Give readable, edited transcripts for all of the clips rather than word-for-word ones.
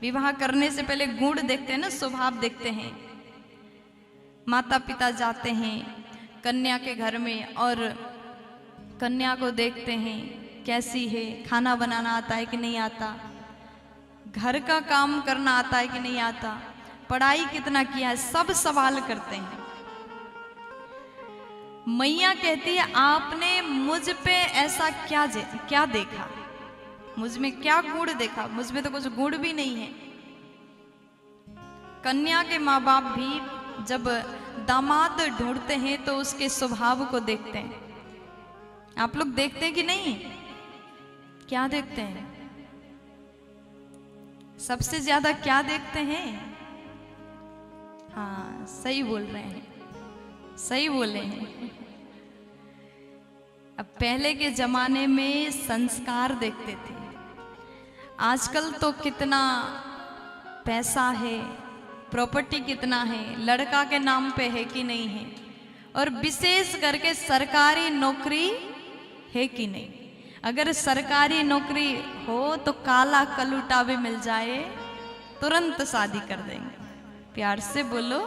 विवाह करने से पहले गुण देखते हैं ना, स्वभाव देखते हैं। माता पिता जाते हैं कन्या के घर में और कन्या को देखते हैं कैसी है, खाना बनाना आता है कि नहीं आता, घर का काम करना आता है कि नहीं आता, पढ़ाई कितना किया है, सब सवाल करते हैं। मैया कहती है आपने मुझ पे ऐसा क्या देखा, मुझ में क्या गुण देखा, मुझ में तो कुछ गुण भी नहीं है। कन्या के माँ बाप भी जब दामाद ढूंढते हैं तो उसके स्वभाव को देखते हैं। आप लोग देखते हैं कि नहीं, क्या देखते हैं, सबसे ज्यादा क्या देखते हैं? हाँ सही बोल रहे हैं, सही बोले हैं। अब पहले के जमाने में संस्कार देखते थे, आजकल तो कितना पैसा है, प्रॉपर्टी कितना है, लड़का के नाम पे है कि नहीं है, और विशेष करके सरकारी नौकरी है कि नहीं। अगर सरकारी नौकरी हो तो काला कलूटा भी मिल जाए तुरंत शादी कर देंगे। प्यार से बोलो।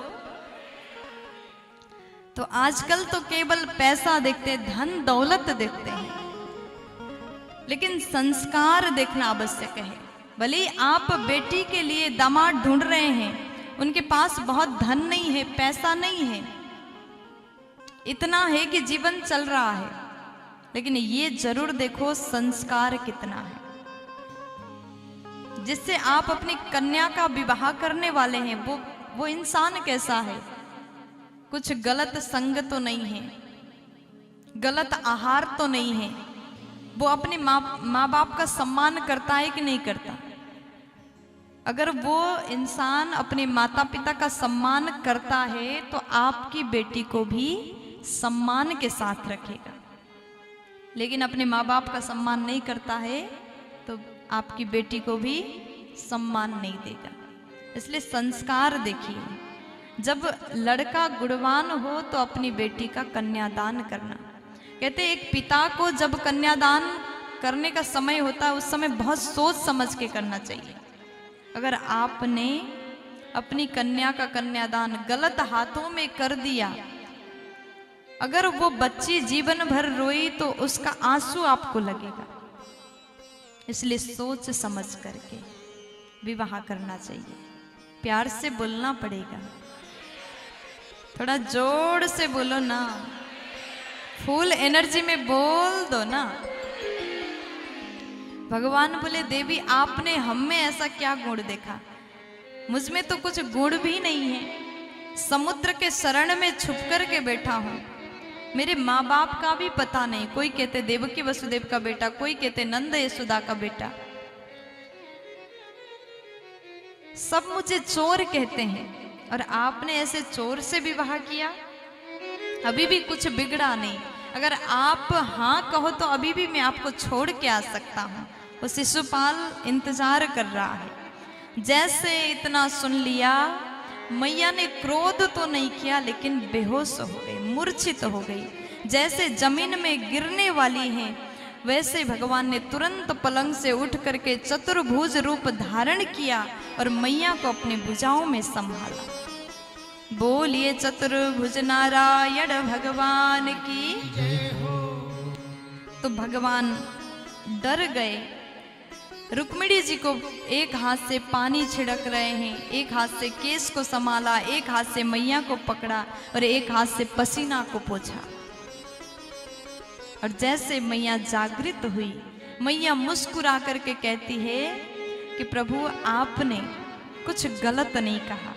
तो आजकल तो केवल पैसा देखते, धन दौलत देखते हैं, लेकिन संस्कार देखना आवश्यक है। भले आप बेटी के लिए दामाद ढूंढ रहे हैं, उनके पास बहुत धन नहीं है, पैसा नहीं है, इतना है कि जीवन चल रहा है, लेकिन ये जरूर देखो संस्कार कितना है। जिससे आप अपनी कन्या का विवाह करने वाले हैं वो इंसान कैसा है, कुछ गलत संग तो नहीं है, गलत आहार तो नहीं है, वो अपने माँ बाप का सम्मान करता है कि नहीं करता। अगर वो इंसान अपने माता पिता का सम्मान करता है तो आपकी बेटी को भी सम्मान के साथ रखेगा, लेकिन अपने माँ बाप का सम्मान नहीं करता है तो आपकी बेटी को भी सम्मान नहीं देगा। इसलिए संस्कार देखिए, जब लड़का गुणवान हो तो अपनी बेटी का कन्यादान करना। कहते एक पिता को जब कन्यादान करने का समय होता है उस समय बहुत सोच समझ के करना चाहिए। अगर आपने अपनी कन्या का कन्यादान गलत हाथों में कर दिया, अगर वो बच्ची जीवन भर रोई तो उसका आंसू आपको लगेगा। इसलिए सोच समझ करके विवाह करना चाहिए। प्यार से बोलना पड़ेगा, थोड़ा जोर से बोलो ना, फुल एनर्जी में बोल दो ना। भगवान बोले देवी आपने हम में ऐसा क्या गुण देखा, मुझ में तो कुछ गुण भी नहीं है, समुद्र के शरण में छुप कर के बैठा हूं, मेरे माँ बाप का भी पता नहीं, कोई कहते देवकी वसुदेव का बेटा, कोई कहते नंद यशोदा का बेटा, सब मुझे चोर कहते हैं, और आपने ऐसे चोर से विवाह किया, अभी भी कुछ बिगड़ा नहीं। अगर आप हाँ कहो तो अभी भी मैं आपको छोड़ के आ सकता हूँ। वो शिशुपाल इंतजार कर रहा है। जैसे इतना सुन लिया, मैया ने क्रोध तो नहीं किया लेकिन बेहोश हो गई, मूर्छित हो गई। जैसे जमीन में गिरने वाली हैं वैसे भगवान ने तुरंत पलंग से उठ करके चतुर्भुज रूप धारण किया और मैया को अपनी भुजाओं में संभाला। बोलिए चतुर्भुज नारायण भगवान की जय हो। तो भगवान डर गए। रुक्मिणी जी को एक हाथ से पानी छिड़क रहे हैं, एक हाथ से केस को संभाला, एक हाथ से मैया को पकड़ा और एक हाथ से पसीना को पोंछा। और जैसे मैया जागृत हुई, मैया मुस्कुरा करके कहती है कि प्रभु आपने कुछ गलत नहीं कहा,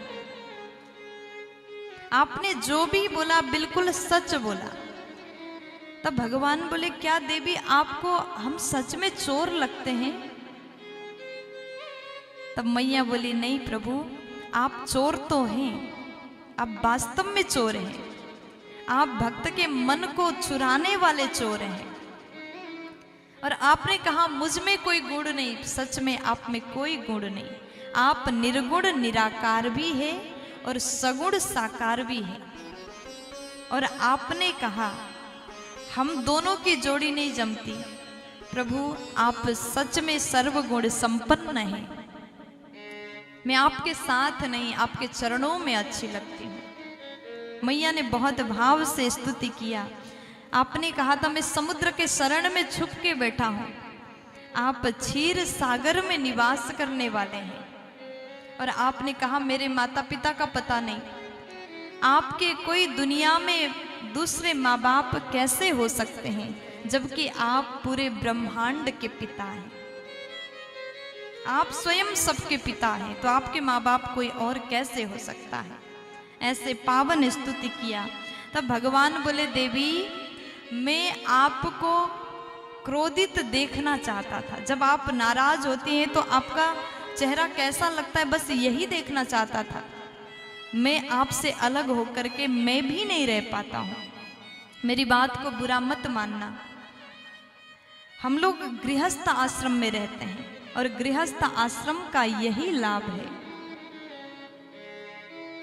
आपने जो भी बोला बिल्कुल सच बोला। तब भगवान बोले क्या देवी आपको हम सच में चोर लगते हैं? तब मैया बोली नहीं प्रभु, आप चोर तो हैं, आप वास्तव में चोर हैं, आप भक्त के मन को चुराने वाले चोर हैं। और आपने कहा मुझ में कोई गुण नहीं, सच में आप में कोई गुण नहीं, आप निर्गुण निराकार भी है और सगुण साकार भी है। और आपने कहा हम दोनों की जोड़ी नहीं जमती, प्रभु आप सच में सर्वगुण संपन्न हैं। मैं आपके साथ नहीं आपके चरणों में अच्छी लगती हूँ। मैया ने बहुत भाव से स्तुति किया। आपने कहा था मैं समुद्र के शरण में छुप के बैठा हूँ, आप क्षीर सागर में निवास करने वाले हैं। और आपने कहा मेरे माता पिता का पता नहीं, आपके कोई दुनिया में दूसरे माँ बाप कैसे हो सकते हैं, जबकि आप पूरे ब्रह्मांड के पिता हैं। आप स्वयं सबके पिता हैं, तो आपके माँ बाप कोई और कैसे हो सकता है। ऐसे पावन स्तुति किया। तब भगवान बोले देवी मैं आपको क्रोधित देखना चाहता था। जब आप नाराज होती हैं तो आपका चेहरा कैसा लगता है, बस यही देखना चाहता था। मैं आपसे अलग होकर के मैं भी नहीं रह पाता हूँ, मेरी बात को बुरा मत मानना। हम लोग गृहस्थ आश्रम में रहते हैं और गृहस्थ आश्रम का यही लाभ है।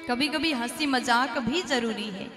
कभी कभी हंसी मजाक भी जरूरी है।